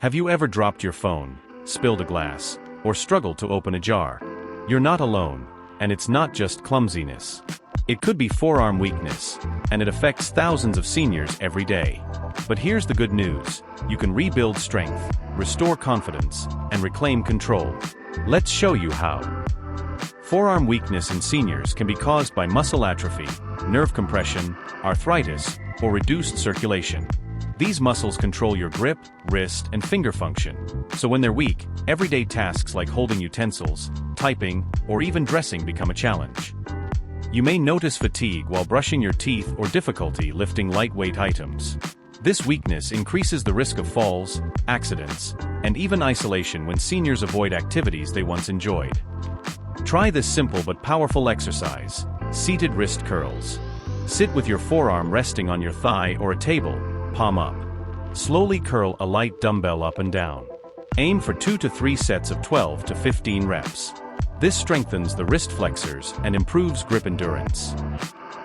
Have you ever dropped your phone, spilled a glass, or struggled to open a jar? You're not alone, and it's not just clumsiness. It could be forearm weakness, and it affects thousands of seniors every day. But here's the good news: you can rebuild strength, restore confidence, and reclaim control. Let's show you how. Forearm weakness in seniors can be caused by muscle atrophy, nerve compression, arthritis, or reduced circulation. These muscles control your grip, wrist, and finger function. So when they're weak, everyday tasks like holding utensils, typing, or even dressing become a challenge. You may notice fatigue while brushing your teeth or difficulty lifting lightweight items. This weakness increases the risk of falls, accidents, and even isolation when seniors avoid activities they once enjoyed. Try this simple but powerful exercise: seated wrist curls. Sit with your forearm resting on your thigh or a table, palm up. Slowly curl a light dumbbell up and down. Aim for 2 to 3 sets of 12 to 15 reps. This strengthens the wrist flexors and improves grip endurance.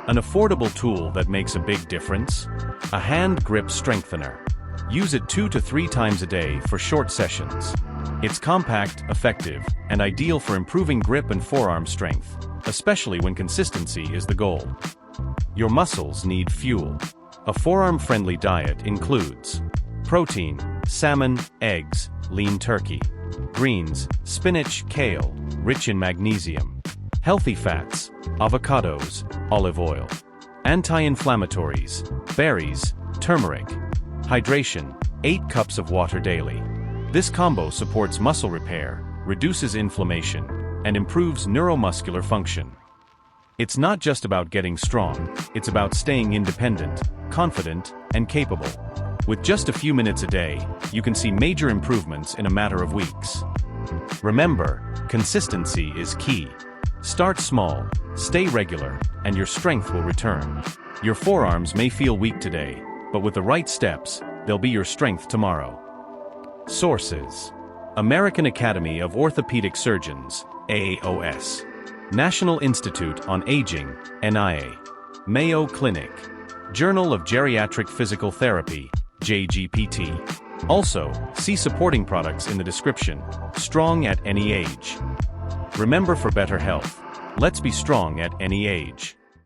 An affordable tool that makes a big difference? A hand grip strengthener. Use it 2 to 3 times a day for short sessions. It's compact, effective, and ideal for improving grip and forearm strength, especially when consistency is the goal. Your muscles need fuel. A forearm-friendly diet includes protein, salmon, eggs, lean turkey, greens, spinach, kale, rich in magnesium, healthy fats, avocados, olive oil, anti-inflammatories, berries, turmeric, hydration, 8 cups of water daily. This combo supports muscle repair, reduces inflammation, and improves neuromuscular function. It's not just about getting strong, it's about staying independent, confident, and capable. With just a few minutes a day, you can see major improvements in a matter of weeks. Remember, consistency is key. Start small, stay regular, and your strength will return. Your forearms may feel weak today, but with the right steps, they'll be your strength tomorrow. Sources: American Academy of Orthopedic Surgeons, AAOS. National Institute on Aging, NIA. Mayo Clinic. Journal of Geriatric Physical Therapy, JGPT. Also, see supporting products in the description. Strong at any age. Remember, for better health, let's be strong at any age.